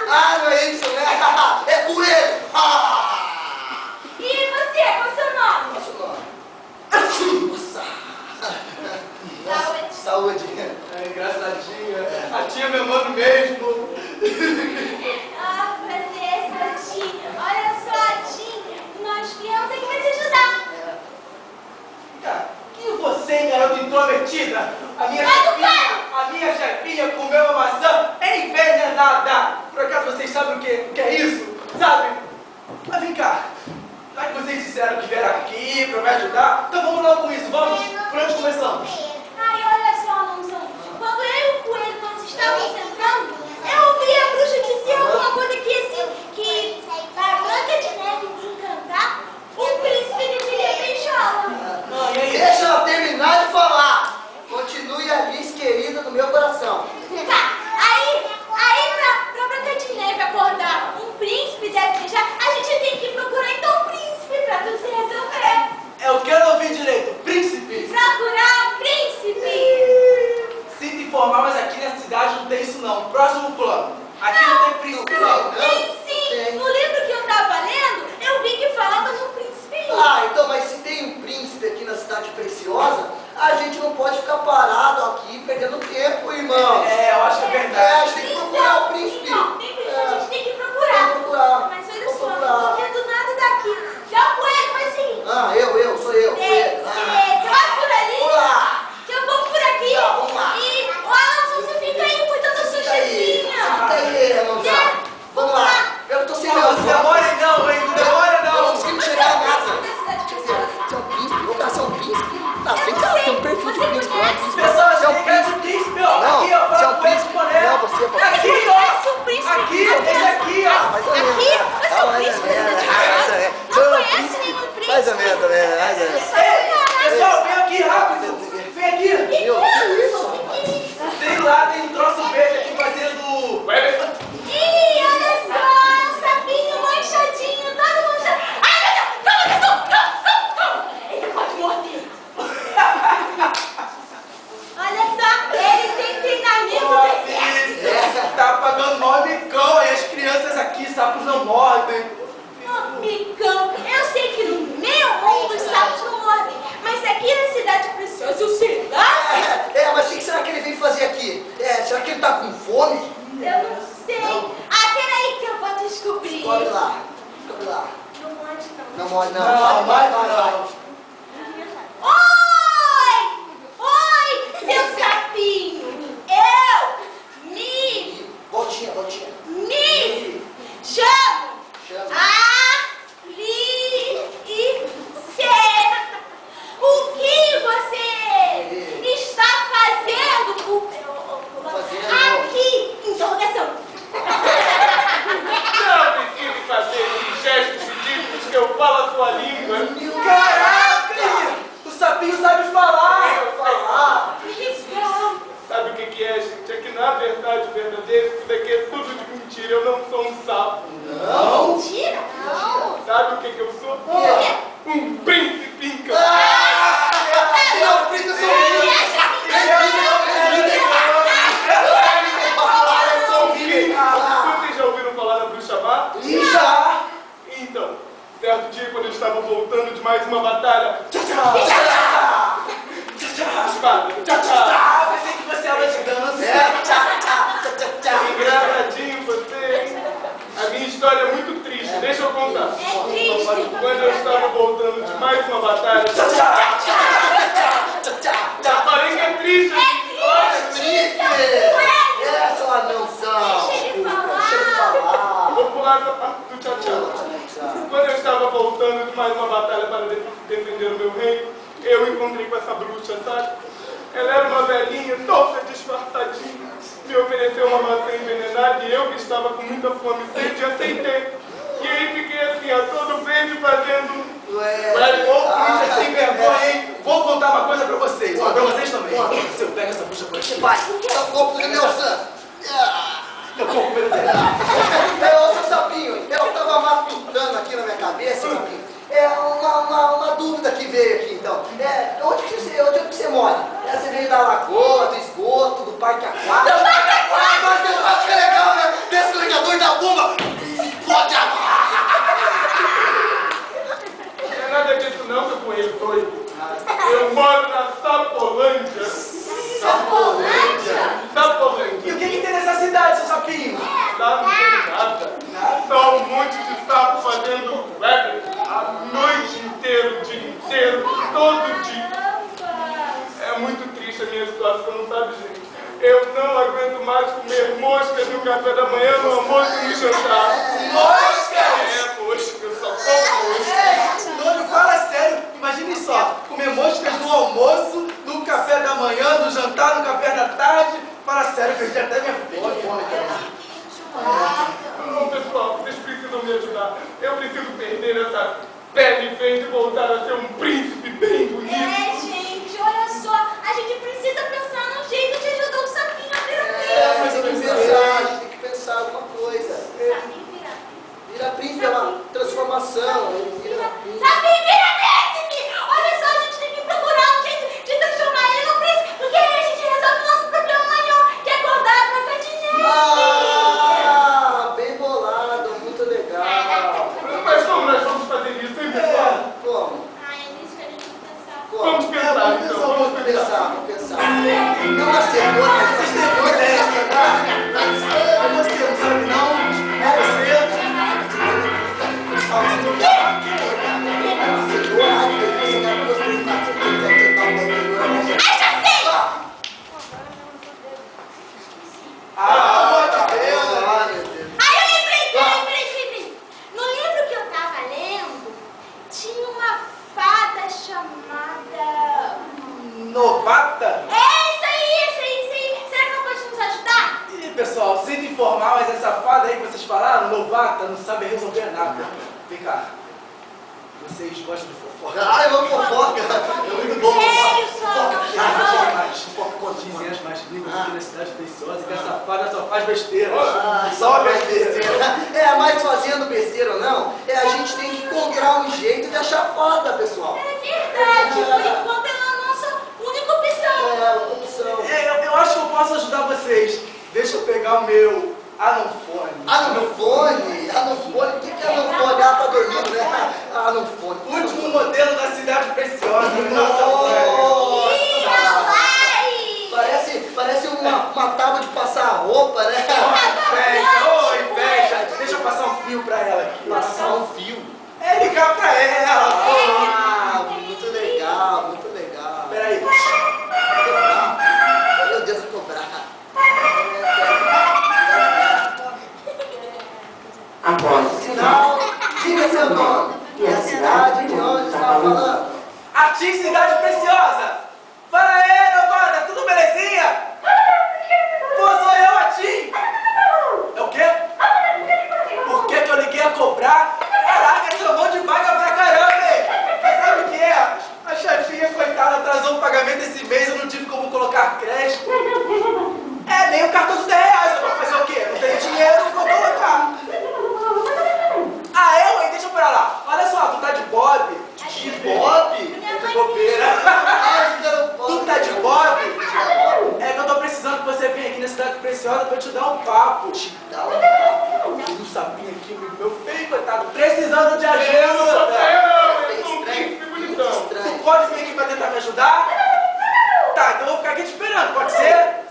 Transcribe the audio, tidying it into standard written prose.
Ah, não é isso, né? É coelho. E você, qual é o seu nome? Qual é o seu nome? Nossa. Saúde. Saúde. É engraçadinha. A tia me amando mesmo. Ah, prazer, seu Tim. Olha só, Tim, nós viemos aqui pra te ajudar. Cara, quem você, hein, garota intrometida? A minha chefinha comeu uma maçã envenenada. Por acaso vocês sabem o que é isso? Sabe? Mas vem cá. Já que vocês disseram que vieram aqui pra me ajudar, então vamos logo com isso. Vamos? Por onde começamos? Ai, olha só, Alonso. Quando eu e o coelho nós estávamos entrando, eu ouvi a bruxa dizer alguma coisa que assim, que para Branca de Neve desencantar, um príncipe deveria beijá-la. Não, e aí? Deixa ela terminar de falar. Continue a Liz querida no meu coração. Tá, aí pra Branca de Neve acordar um príncipe deve beijar, a gente tem que procurar então um príncipe pra tudo se resolver. Eu quero ouvir direito. Príncipe. Procurar um príncipe. Sinto informar, mas aqui nessa cidade não tem isso não. Próximo plano. Aqui não tem príncipe não. Tem sim, Tem. no livro que eu tava lendo, eu vi que falava de um príncipe. Ah, então, mas se tem um príncipe aqui na cidade preciosa, a gente não pode ficar parado aqui perdendo tempo, irmão. É, eu acho que é É, a verdade. gente tem que procurar o príncipe. Então, a gente tem que procurar. Tem que procurar. Mas olha Vamos só, procurar. não tô vendo nada daqui. Já o coelho, faz o seguinte. Ah, sou eu. Você vai por ali, Olá. que eu vou por aqui. Tá, vamos lá. E o Alonso, você fica aí cuidando da sua Fica aí, chefinha. fica aí, irmãozão. Vamos lá. Eu tô sem meu Não demora não, hein? Não demora Eu não não. consigo chegar a casa. Da cidade Você preciosa. é um príncipe? Vou trazer um príncipe? Tá, Eu vem não cá, sei. tem um perfil de Você príncipe. conhece? Pessoal, Você é um você quer príncipe? um príncipe, ó. Não, Aqui, ó. você é Fala um com príncipe? esse boné. Não, você é um Aqui, Você ó. conhece o príncipe? Aqui, esse aqui, ó. Mais ou menos. Aqui? Você é o Mais príncipe ou da menos, cidade mais ou preciosa? menos. Não Sou um conhece príncipe. nenhum príncipe? Mais ou menos, mais ou menos. Ei, pessoal, vem aqui rápido. Vem aqui. Meu, que isso? Tem lá, tem um troço verde aqui fazendo... Ih, olha só, é um sapinho manchadinho, todo manchado. Ai, meu Deus, calma, pessoal, calma. Ele pode morder. Olha só, ele tem treinamento Ó, do exército. filho, tá pagando mó micão aí. As crianças aqui, sapos não mordem. Oh, micão, eu sei que no meu mundo os sapos não mordem, mas aqui na cidade preciosa, eu sei lá. Mas o que será que ele veio fazer aqui? Será que ele tá com fome? Eu não sei. Não. Ah, peraí que eu vou descobrir. Descobre lá. Descobre lá. Não morde, não. Não morde, não. Não, Vai. não. Oi, seu sapinho. Eu Voltinha. me chamo Chama. Alice. O que você está fazendo aqui? Interrogação. Não precisa fazer esses gestos ridículos que eu falo a sua língua. Caraca! O sapinho sabe falar! Falar. Sabe o que é, gente? É que na verdade, verdadeiro, isso daqui é tudo de mentira. Eu não sou um sapo. Não. Mentira? Não. Sabe o que eu sou? Um príncipe incrível. Não, príncipe, eu sou um Vocês já ouviram falar da bruxa má? Já! Então, certo dia, quando eu estava voltando de mais uma batalha, espada, Ah, pensei que você era de dança. engraçadinho você, hein? A minha história é muito triste, deixa eu contar. É triste. Quando eu estava voltando de mais uma batalha, já falei que é triste essa história. Essa é uma anãozão. Deixa ele Deixa ele falar. falar. Vou pular essa parte do tchau-tchau. Quando eu estava voltando de mais uma batalha para defender o meu reino, eu encontrei com essa bruxa, sabe? Ela era uma velhinha, toda disfarçadinha. Me ofereceu uma maçã envenenada e eu, que estava com muita fome e sede, aceitei. E aí fiquei assim, ó, todo verde fazendo... Ô, sem vergonha, hein? Vou contar uma coisa pra vocês. Ó, pra vocês também. Conta. Se eu pego essa bruxa por aqui, Vai, tá o corpo do meu sangue. eu corro pelo dela. Ô, seu sapinho, eu tava matutando aqui na minha cabeça, sapinho. Uma dúvida que veio aqui, então. Onde que você mora? Você veio da lagoa, do esgoto, do parque aquático? Do parque aquático! tamanho da bomba. Explode a Não é nada disso não, seu coelho doido. Eu moro na Sapolândia. Sapolândia? E Sapolândia. o que tem nessa cidade, seu sapinho? Lá não tem nada. Só um monte de sapo fazendo rap a noite inteira, o dia inteiro, todo dia. É muito triste a minha situação, sabe, gente? Eu não aguento mais comer moscas no café da manhã, no almoço e no jantar. Moscas? Moscas, eu só como moscas. Doido, fala sério. Imagine só, comer moscas no almoço, no café da manhã, no jantar, no café da tarde. Fala sério, perdi até minha fome. Não, pessoal, vocês precisam me ajudar. Eu preciso perder essa pele feia e voltar a ser um príncipe bem bonito. Gente, olha só, a gente precisa pensar num jeito de ajudar o sapinho a virar Mas príncipe. tem que pensar, a gente tem que pensar alguma coisa. Sapinho vira. Vira príncipe é uma transformação. Ele vira príncipe. Sapinho vira príncipe! Olha só, a gente tem que procurar um jeito de transformar ele num príncipe, porque aí a gente resolve o nosso problema maior, que é acordar a Branca de Neve. Ah, bem bolado, muito legal. Mas como nós vamos fazer isso, hein, pessoal? Como? Ai, é nisso que a gente tem que pensar. Vamos pensar, então. Vamos pensar. Não a cenoura, mas a cenoura é essa, tá? Você não sabe não? É você? Ah, meu Deus. Aí eu lembrei. No livro que eu tava lendo, tinha uma fada chamada... Novata? É, isso aí. Será que ela pode nos ajudar? Ih, pessoal, sinto informar, mas essa fada aí que vocês falaram, novata, não sabe resolver nada. Vem cá. Vocês gostam de fofoca? Ai, vamos fofoca. É muito bom. Sério, só. Dizem as mais línguas aqui na cidade preciosa que essa fada só faz besteira. Só besteira. Mas fazendo besteira ou não, a gente tem que encontrar um jeito de achar foda, pessoal. É verdade, por enquanto ela é a nossa única opção. É uma opção. Eu acho que eu posso ajudar vocês. Deixa eu pegar o meu anofone. Anofone? O que é anofone? Ah, tá dormindo, né? Anofone. Último modelo da cidade preciosa. Nossa! Ih, vai! Parece uma tábua de passar roupa, né? Inveja. Deixa eu passar um fio pra ela aqui. Passar um fio. É ligar pra ela. Ah, muito legal. Peraí. Meu Deus, vou cobrar. Após o sinal, Sinal, diga seu nome. E a cidade de onde está falando? Atim, cidade preciosa. Fala aí, meu guarda, tudo belezinha? Pô, sou eu, Atim. É o quê? Por que eu liguei a cobrar? Caraca, chamou de vaga pra caramba, hein? Mas sabe o que é? A chefinha, coitada, atrasou o pagamento esse mês, eu não tive como colocar crédito. É, nem o cartão de 10 reais, eu vou fazer o quê? Não tenho dinheiro, não vou colocar. Ah, hein? Deixa eu parar lá. Olha só, tu tá de bob? De Bob? De bobeira. Tu tá de bob? É que eu tô precisando que você venha aqui na Cidade Preciosa pra eu te dar um papo. Dá um papo. Tem um sapinho aqui, amigo meu feio, coitado, precisando de Eu ajuda. sou um príncipe Tu bonitão. pode vir aqui pra tentar me ajudar? Tá, então eu vou ficar aqui te esperando, pode ser?